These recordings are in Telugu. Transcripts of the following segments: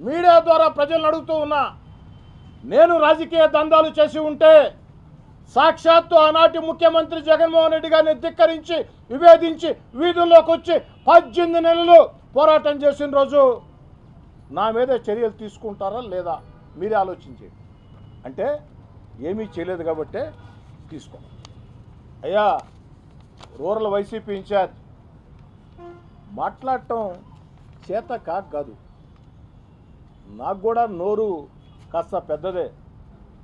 మీడియా ద్వారా ప్రజలను అడుగుతూ ఉన్నా, నేను రాజకీయ దందాలు చేసి ఉంటే సాక్షాత్తు ఆనాటి ముఖ్యమంత్రి జగన్మోహన్ రెడ్డి గారిని ధిక్కరించి విభేదించి వీధుల్లోకి వచ్చి 18 నెలలు పోరాటం చేసిన రోజు నా మీద చర్యలు తీసుకుంటారా లేదా మీరే ఆలోచించండి. అంటే ఏమీ చేయలేదు కాబట్టే తీసుకో. అయ్యా రూరల్ వైసీపీ ఇన్ఛార్జ్ మాట్లాడటం చేత కాదు, నాకు కూడా నోరు కాస్త పెద్దదే,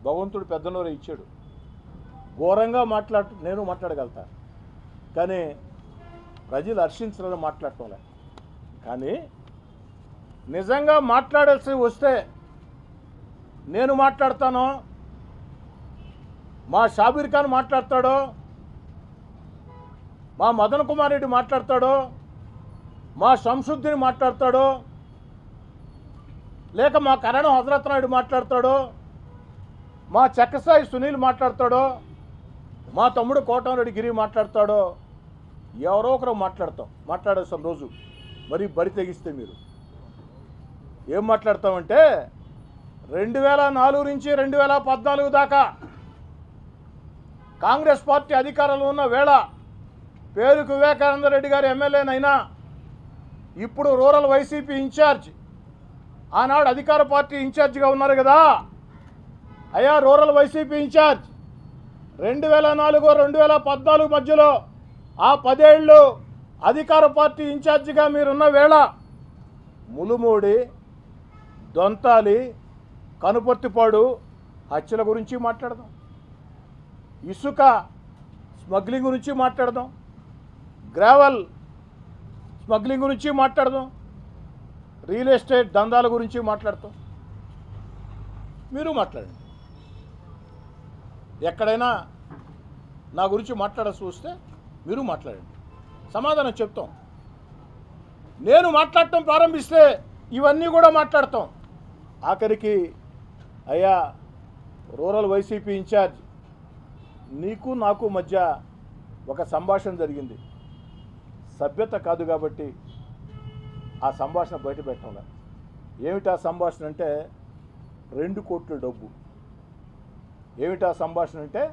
భగవంతుడు పెద్ద నోరు ఇచ్చాడు. ఘోరంగా నేను మాట్లాడగలుగుతా, కానీ ప్రజలు హర్షించాలని మాట్లాడటం లేదు. కానీ నిజంగా మాట్లాడాల్సి వస్తే నేను మాట్లాడతాను, మా షాబీర్ ఖాన్ మాట్లాడతాడో, మా మదన్ కుమార్ రెడ్డి మాట్లాడతాడో, మా శంసుద్దీన్ మాట్లాడతాడో, లేక మా కరణం హజరత్ నాయుడు మాట్లాడతాడో, మా చక్కసాయి సునీల్ మాట్లాడతాడో, మా తమ్ముడు కోటంరెడ్డి గిరి మాట్లాడతాడో, ఎవరో ఒకరు మాట్లాడేస్తాం రోజు. మరి బరి తెగిస్తే మీరు ఏం మాట్లాడతామంటే 2004 నుంచి 2014 దాకా కాంగ్రెస్ పార్టీ అధికారంలో ఉన్న వేళ పేరుకు వివేకానంద రెడ్డి గారు ఎమ్మెల్యేనైనా ఇప్పుడు రూరల్ వైసీపీ ఇన్ఛార్జ్, ఆనాడు అధికార పార్టీ ఇన్ఛార్జిగా ఉన్నారు కదా. అయ్యా రూరల్ వైసీపీ ఇన్ఛార్జ్ 2004-2014 మధ్యలో ఆ 10 ఏళ్ళు అధికార పార్టీ ఇన్ఛార్జిగా మీరున్న వేళ ములుమూడి, దొంతాలి, కనుపర్తిపాడు హత్యల గురించి మాట్లాడదాం, ఇసుక స్మగ్లింగ్ గురించి మాట్లాడదాం, గ్రావెల్ స్మగ్లింగ్ గురించి మాట్లాడదాం, రియల్ ఎస్టేట్ దందాల గురించి మాట్లాడతాం. మీరు మాట్లాడండి. ఎక్కడైనా నా గురించి మాట్లాడాల్సి వస్తే మీరు మాట్లాడండి, సమాధానం చెప్తాం. నేను మాట్లాడటం ప్రారంభిస్తే ఇవన్నీ కూడా మాట్లాడతాం. ఆఖరికి అయ్యా రూరల్ వైసీపీ ఇన్ఛార్జ్, నీకు నాకు మధ్య ఒక సంభాషణ జరిగింది, సభ్యత కాదు కాబట్టి ఆ సంభాషణ బయట పెట్టాలి. ఏమిటి ఆ సంభాషణ అంటే 2 కోట్ల డబ్బు. ఏమిటి ఆ సంభాషణ అంటే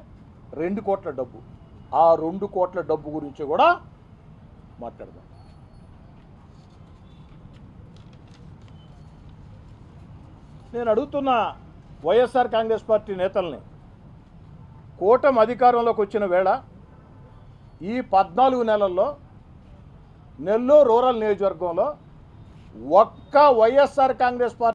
2 కోట్ల డబ్బు. ఆ 2 కోట్ల డబ్బు గురించి కూడా మాట్లాడదాం. నేను అడుగుతున్న వైఎస్ఆర్ కాంగ్రెస్ పార్టీ నేతల్ని, కూటమి అధికారంలోకి వచ్చిన వేళ ఈ 14 నెలల్లో నెల్లూరు రూరల్ నియోజకవర్గంలో ఒక్క వైఎస్ఆర్ కాంగ్రెస్ పార్టీ